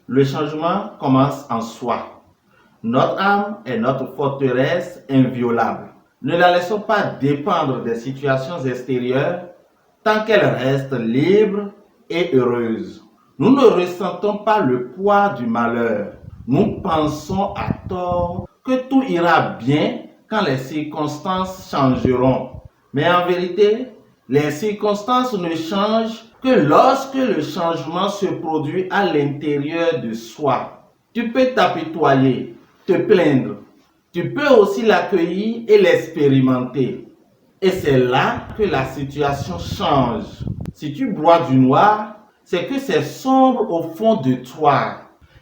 Le changement commence en soi. Notre âme est notre forteresse inviolable. Ne la laissons pas dépendre des situations extérieures tant qu'elle reste libre et heureuse. Nous ne ressentons pas le poids du malheur. Nous pensons à tort que tout ira bien quand les circonstances changeront. Mais en vérité, les circonstances ne changent que lorsque le changement se produit à l'intérieur de soi. Tu peux t'apitoyer, te plaindre. Tu peux aussi l'accueillir et l'expérimenter. Et c'est là que la situation change. Si tu bois du noir, c'est que c'est sombre au fond de toi.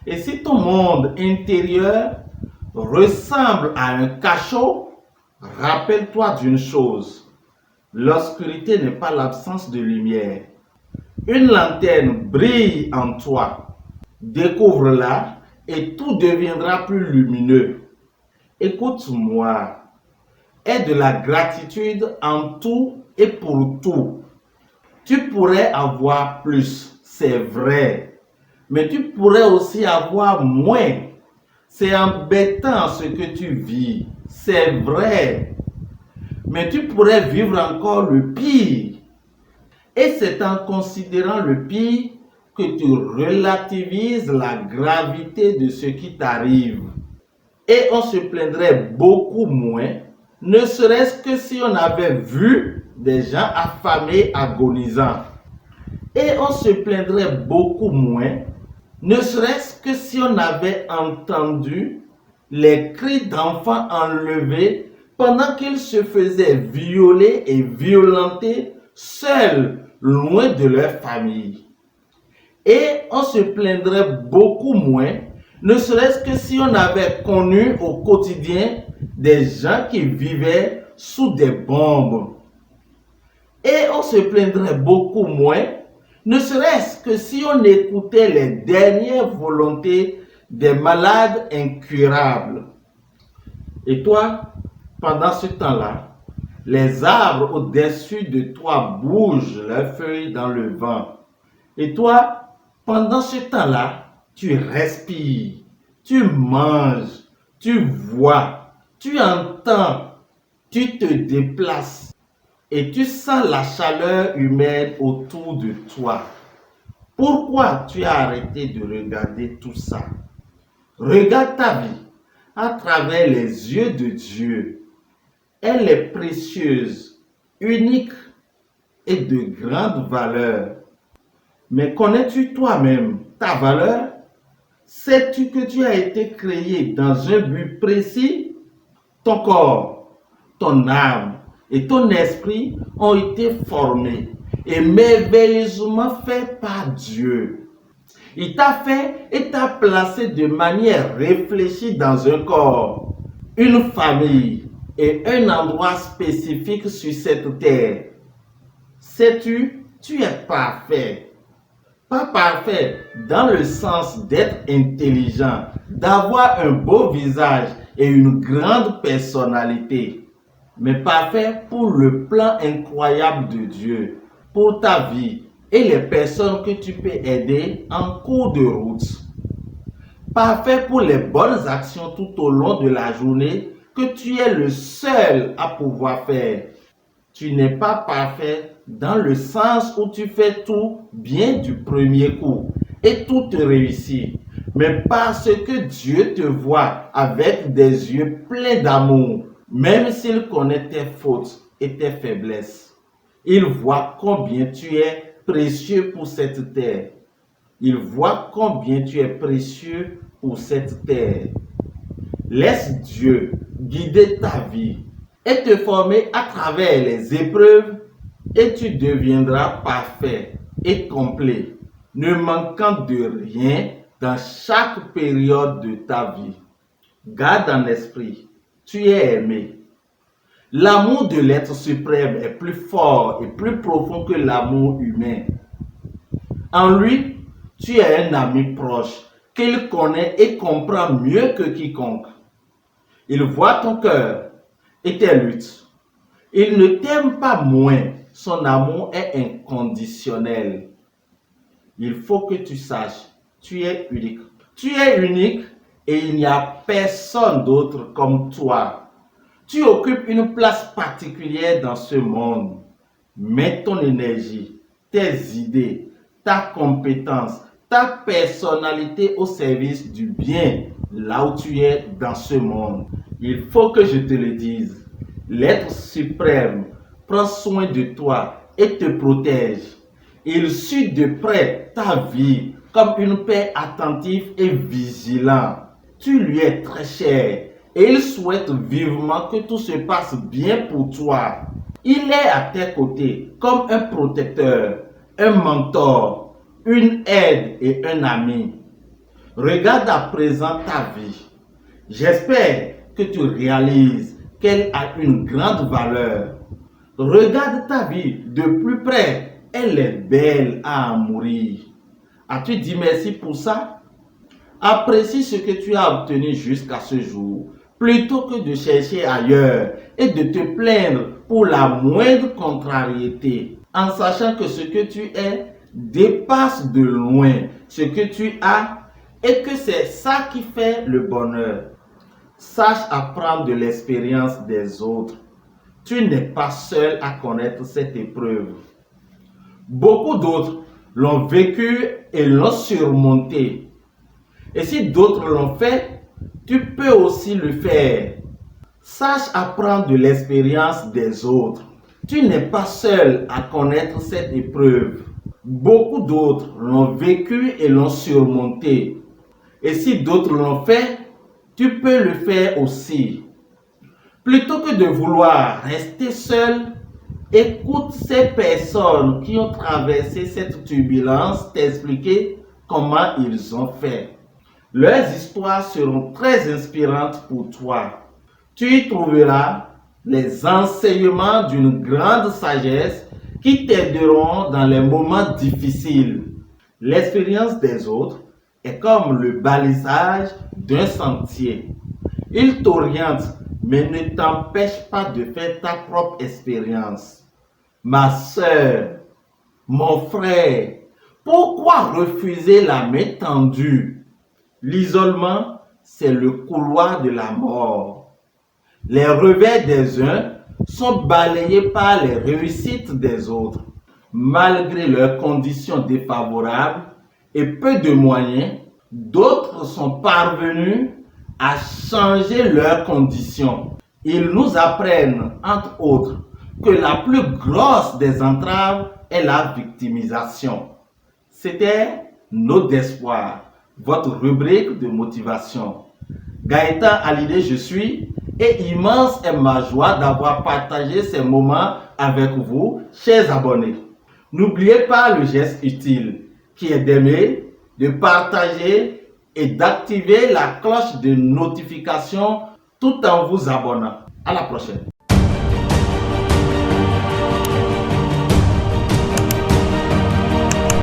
Et si ton monde intérieur ressemble à un cachot, rappelle-toi d'une chose. L'obscurité n'est pas l'absence de lumière. Une lanterne brille en toi. Découvre-la et tout deviendra plus lumineux. Écoute-moi. Aie de la gratitude en tout et pour tout. Tu pourrais avoir plus, c'est vrai, mais tu pourrais aussi avoir moins. C'est embêtant ce que tu vis, c'est vrai, mais tu pourrais vivre encore le pire. Et c'est en considérant le pire que tu relativises la gravité de ce qui t'arrive. Et on se plaindrait beaucoup moins, ne serait-ce que si on avait vu des gens affamés, agonisants. Et on se plaindrait beaucoup moins, ne serait-ce que si on avait entendu les cris d'enfants enlevés pendant qu'ils se faisaient violer et violenter seuls, loin de leur famille. Et on se plaindrait beaucoup moins, ne serait-ce que si on avait connu au quotidien des gens qui vivaient sous des bombes. Et on se plaindrait beaucoup moins, ne serait-ce que si on écoutait les dernières volontés des malades incurables. Et toi, pendant ce temps-là, les arbres au-dessus de toi bougent leurs feuilles dans le vent. Et toi, pendant ce temps-là, tu respires, tu manges, tu vois, tu entends, tu te déplaces et tu sens la chaleur humaine autour de toi. Pourquoi tu as arrêté de regarder tout ça? Regarde ta vie à travers les yeux de Dieu. Elle est précieuse, unique et de grande valeur. Mais connais-tu toi-même ta valeur? Sais-tu que tu as été créé dans un but précis? Ton corps, ton âme et ton esprit ont été formés et merveilleusement faits par Dieu. Il t'a fait et t'a placé de manière réfléchie dans un corps, une famille et un endroit spécifique sur cette terre. Sais-tu, tu es parfait. Pas parfait dans le sens d'être intelligent, d'avoir un beau visage et une grande personnalité, mais parfait pour le plan incroyable de Dieu, pour ta vie et les personnes que tu peux aider en cours de route. Parfait pour les bonnes actions tout au long de la journée que tu es le seul à pouvoir faire. Tu n'es pas parfait dans le sens où tu fais tout bien du premier coup et tout te réussit, mais parce que Dieu te voit avec des yeux pleins d'amour, même s'il connaît tes fautes et tes faiblesses. Il voit combien tu es précieux pour cette terre. Il voit combien tu es précieux pour cette terre. Laisse Dieu guider ta vie et te former à travers les épreuves et tu deviendras parfait et complet, ne manquant de rien dans chaque période de ta vie. Garde en esprit, tu es aimé. L'amour de l'être suprême est plus fort et plus profond que l'amour humain. En lui, tu es un ami proche qu'il connaît et comprend mieux que quiconque. Il voit ton cœur et tes luttes. Il ne t'aime pas moins. Son amour est inconditionnel. Il faut que tu saches Tu es unique. Tu es unique et il n'y a personne d'autre comme toi. Tu occupes une place particulière dans ce monde. Mets ton énergie, tes idées, ta compétence, ta personnalité au service du bien là où tu es dans ce monde. Il faut que je te le dise. L'être suprême prend soin de toi et te protège. Il suit de près ta vie comme une paix attentive et vigilante. Tu lui es très cher et il souhaite vivement que tout se passe bien pour toi. Il est à tes côtés comme un protecteur, un mentor, une aide et un ami. Regarde à présent ta vie. J'espère que tu réalises qu'elle a une grande valeur. Regarde ta vie de plus près. Elle est belle à en mourir. As-tu dit merci pour ça? Apprécie ce que tu as obtenu jusqu'à ce jour, plutôt que de chercher ailleurs et de te plaindre pour la moindre contrariété, en sachant que ce que tu es dépasse de loin ce que tu as et que c'est ça qui fait le bonheur. Sache apprendre de l'expérience des autres. Tu n'es pas seul à connaître cette épreuve. Beaucoup d'autres l'ont vécu et l'ont surmonté. Et si d'autres l'ont fait, tu peux aussi le faire. Sache apprendre de l'expérience des autres. Tu n'es pas seul à connaître cette épreuve. Beaucoup d'autres l'ont vécu et l'ont surmonté. Et si d'autres l'ont fait, tu peux le faire aussi. Plutôt que de vouloir rester seul, écoute ces personnes qui ont traversé cette turbulence t'expliquer comment ils ont fait. Leurs histoires seront très inspirantes pour toi. Tu y trouveras les enseignements d'une grande sagesse qui t'aideront dans les moments difficiles. L'expérience des autres est comme le balisage d'un sentier. Il t'oriente, mais ne t'empêche pas de faire ta propre expérience. Ma sœur, mon frère, pourquoi refuser la main tendue? L'isolement, c'est le couloir de la mort. Les revers des uns sont balayés par les réussites des autres. Malgré leurs conditions défavorables et peu de moyens, d'autres sont parvenus à changer leurs conditions. Ils nous apprennent, entre autres, que la plus grosse des entraves est la victimisation. C'était Note d'espoir, votre rubrique de motivation. Gaëtan Hallyday, je suis, et immense est ma joie d'avoir partagé ces moments avec vous, chers abonnés. N'oubliez pas le geste utile, qui est d'aimer, de partager et d'activer la cloche de notification tout en vous abonnant. À la prochaine.